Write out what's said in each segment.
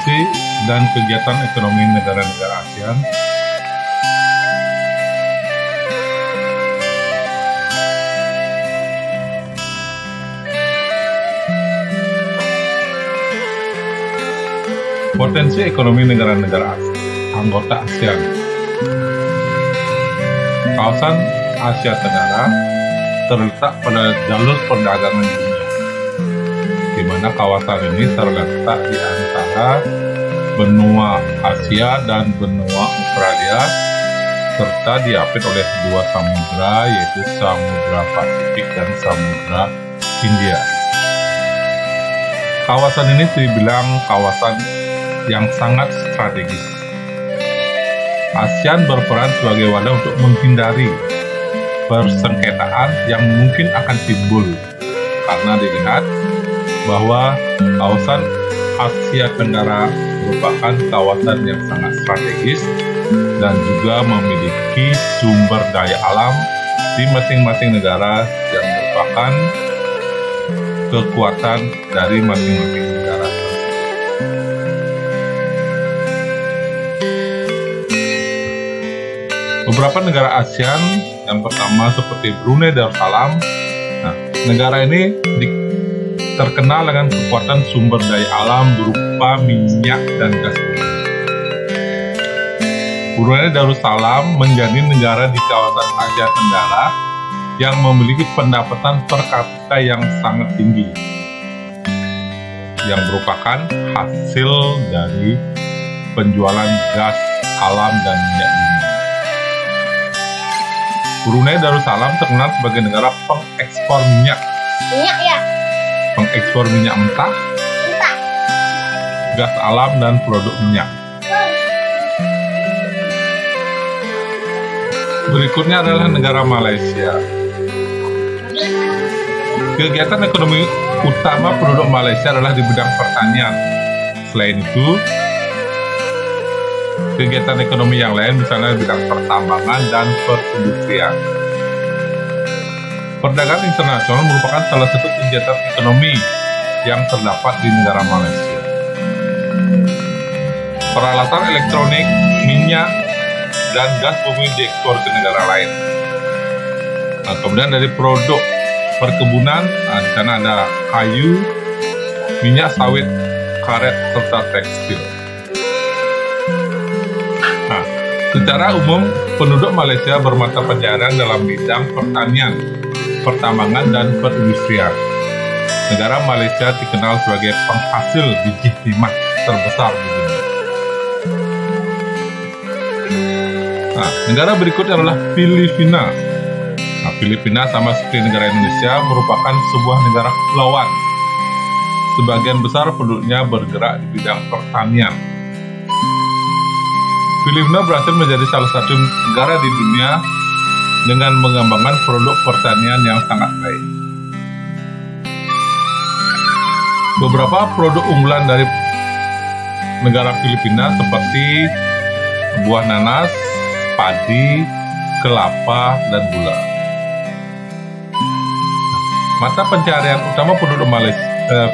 Potensi dan kegiatan ekonomi negara-negara ASEAN. Potensi ekonomi negara-negara anggota ASEAN. Kawasan Asia Tenggara terletak pada jalur perdagangan dunia, di mana kawasan ini terletak di antara benua Asia dan benua Australia, serta diapit oleh dua samudra, yaitu Samudra Pasifik dan Samudra Hindia. Kawasan ini dibilang kawasan yang sangat strategis. ASEAN berperan sebagai wadah untuk menghindari persengketaan yang mungkin akan timbul karena dilihat bahwa kawasan Asia Tenggara merupakan kawasan yang sangat strategis dan juga memiliki sumber daya alam di masing-masing negara yang merupakan kekuatan dari masing-masing negara. Beberapa negara ASEAN, yang pertama seperti Brunei Darussalam. Nah, negara ini terkenal dengan kekuatan sumber daya alam berupa minyak dan gas bumi. Brunei Darussalam menjadi negara di kawasan Asia Tenggara yang memiliki pendapatan per kapita yang sangat tinggi, yang merupakan hasil dari penjualan gas alam dan minyak bumi. Brunei Darussalam terkenal sebagai negara pengekspor minyak. Minyak ya? Pengekspor minyak mentah, gas alam, dan produk minyak. Berikutnya adalah negara Malaysia. Kegiatan ekonomi utama penduduk Malaysia adalah di bidang pertanian. Selain itu, kegiatan ekonomi yang lain misalnya di bidang pertambangan dan perindustrian. Perdagangan internasional merupakan salah satu kegiatan ekonomi yang terdapat di negara Malaysia. Peralatan elektronik, minyak, dan gas bumi diekspor ke negara lain. Nah, kemudian dari produk perkebunan, di sana ada kayu, minyak sawit, karet, serta tekstil. Secara umum, penduduk Malaysia bermata pencaharian dalam bidang pertanian, pertambangan, dan perindustrian. Negara Malaysia dikenal sebagai penghasil biji timah terbesar di dunia. Nah, negara berikutnya adalah Filipina. Nah, Filipina sama seperti negara Indonesia merupakan sebuah negara kepulauan. Sebagian besar penduduknya bergerak di bidang pertanian. Filipina berhasil menjadi salah satu negara di dunia dengan mengembangkan produk pertanian yang sangat baik. Beberapa produk unggulan dari negara Filipina seperti buah nanas, padi, kelapa, dan gula. Mata pencaharian utama penduduk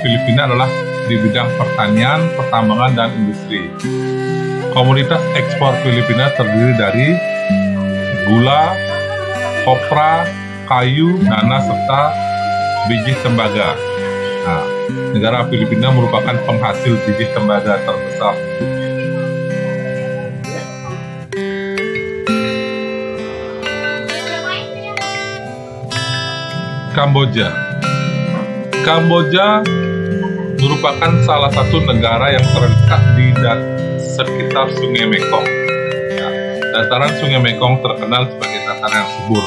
Filipina adalah di bidang pertanian, pertambangan, dan industri. Komoditas ekspor Filipina terdiri dari gula, kopra, kayu, nanas, serta biji tembaga. Nah, negara Filipina merupakan penghasil biji tembaga terbesar. Kamboja. Kamboja merupakan salah satu negara yang terletak di sekitar Sungai Mekong. Nah, dataran Sungai Mekong terkenal sebagai dataran yang subur,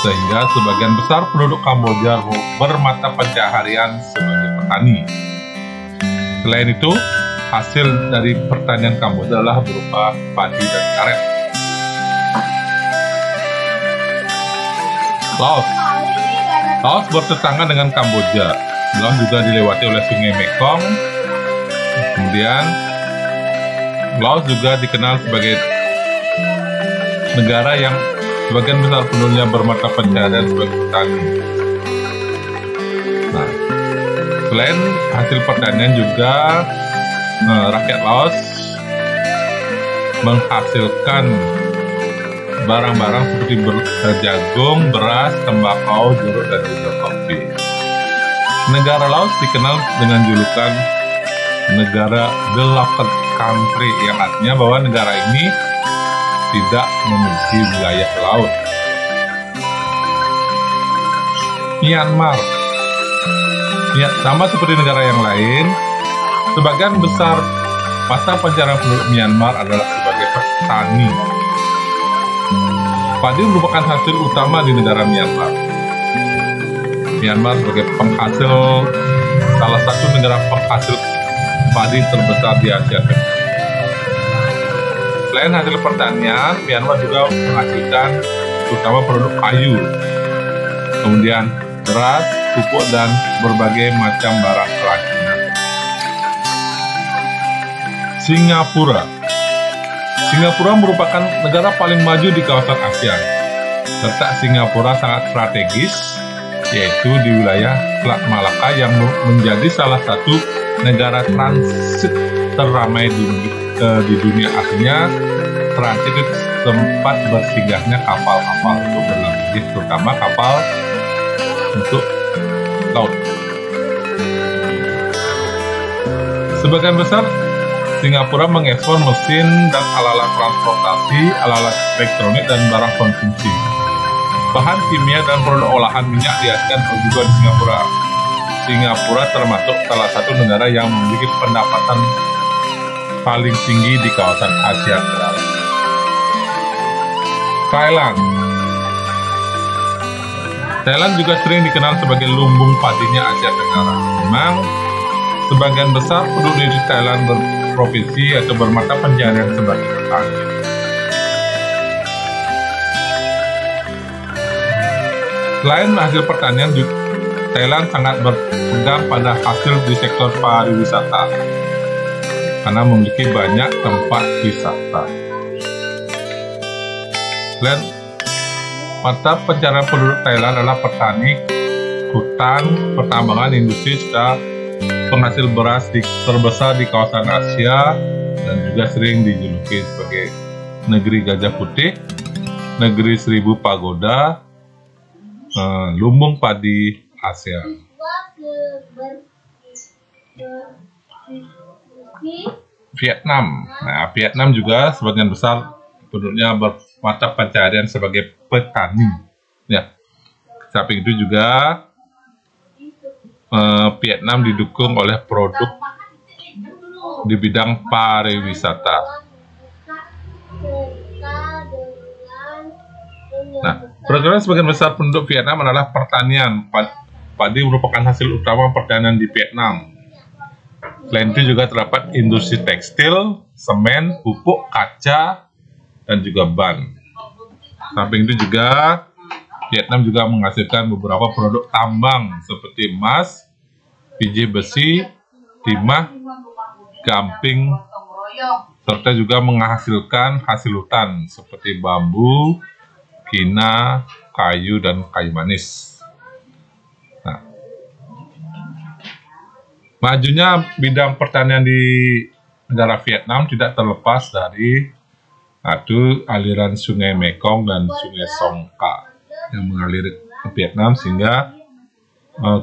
sehingga sebagian besar penduduk Kamboja bermata pencaharian sebagai petani. Selain itu, hasil dari pertanian Kamboja adalah berupa padi dan karet. Laos bertetangga dengan Kamboja. Laos juga dilewati oleh Sungai Mekong. Kemudian Laos juga dikenal sebagai negara yang sebagian besar penduduknya bermata pencaharian sebagai petani. Nah, selain hasil pertanian juga rakyat Laos menghasilkan barang-barang seperti jagung, beras, tembakau, jeruk, dan juga kopi. Negara Laos dikenal dengan julukan negara Developed Country, yang artinya bahwa negara ini tidak memiliki wilayah laut. Myanmar, ya, sama seperti negara yang lain, sebagian besar mata pencarian penduduk Myanmar adalah sebagai petani. Padi merupakan hasil utama di negara Myanmar. Myanmar sebagai salah satu negara penghasil padi terbesar di Asia Tenggara. Selain hasil pertanian, Myanmar juga menghasilkan terutama produk kayu, kemudian beras, pupuk, dan berbagai macam barang kerajinan. Singapura merupakan negara paling maju di kawasan ASEAN. Letak Singapura sangat strategis, yaitu di wilayah Selat Malaka yang menjadi salah satu negara transit terramai di dunia. Artinya transit itu tempat bersinggahnya kapal-kapal untuk berlayar, terutama kapal untuk laut. Sebagian besar Singapura mengekspor mesin dan alat-alat transportasi, alat-alat elektronik, dan barang konsumsi. Bahan kimia dan produk olahan minyak dihasilkan juga di Singapura. Singapura termasuk salah satu negara yang memiliki pendapatan paling tinggi di kawasan Asia Tenggara. Thailand juga sering dikenal sebagai lumbung padinya Asia Tenggara. Memang sebagian besar penduduk di Thailand berprofesi atau bermata pencarian sebagai petani. Selain hasil pertanian, Thailand sangat berpegang pada hasil di sektor pariwisata karena memiliki banyak tempat wisata. Selain mata pencarian penduduk Thailand adalah petani, hutan, pertambangan, industri, serta penghasil beras terbesar di kawasan Asia, dan juga sering dijuluki sebagai negeri gajah putih, negeri 1000 pagoda, lumbung padi ASEAN. Vietnam. Nah, Vietnam juga sebagian besar penduduknya bermata pencarian sebagai petani. Ya, samping itu juga Vietnam didukung oleh produk di bidang pariwisata. Nah, program sebagian besar penduduk Vietnam adalah pertanian. Padi merupakan hasil utama pertanian di Vietnam. Selain itu juga terdapat industri tekstil, semen, pupuk, kaca, dan juga ban. Samping itu juga Vietnam juga menghasilkan beberapa produk tambang seperti emas, biji besi, timah, gamping, serta juga menghasilkan hasil hutan seperti bambu, kina, kayu, dan kayu manis. Nah, majunya bidang pertanian di negara Vietnam tidak terlepas dari aliran Sungai Mekong dan Sungai Songkha yang mengalir ke Vietnam, sehingga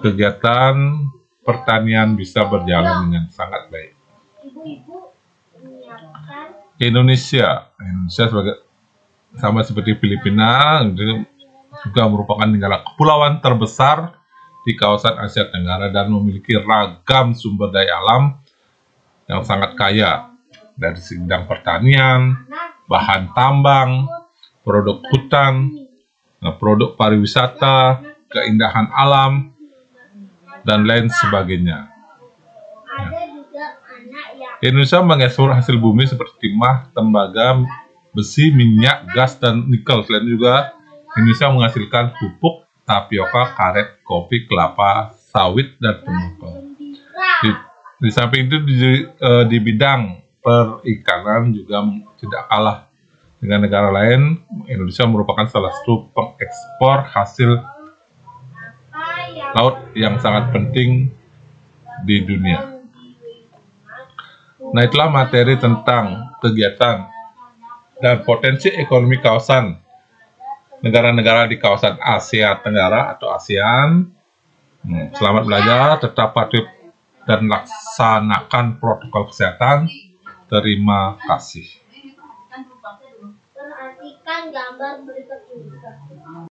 kegiatan pertanian bisa berjalan dengan sangat baik. Indonesia sama seperti Filipina juga merupakan negara kepulauan terbesar di kawasan Asia Tenggara dan memiliki ragam sumber daya alam yang sangat kaya, dari bidang pertanian, bahan tambang, produk hutan, produk pariwisata, keindahan alam, dan lain sebagainya. Indonesia mengekspor hasil bumi seperti timah, tembaga, besi, minyak, gas, dan nikel. Selain juga Indonesia menghasilkan pupuk, tapioka, karet, kopi, kelapa, sawit, dan tembakau. Di samping itu di bidang perikanan juga tidak kalah dengan negara lain. Indonesia merupakan salah satu pengekspor hasil laut yang sangat penting di dunia. Nah, itulah materi tentang kegiatan dan potensi ekonomi kawasan negara-negara di kawasan Asia Tenggara atau ASEAN. Selamat belajar, tetap patuh dan laksanakan protokol kesehatan. Terima kasih. Perhatikan gambar berikut ini.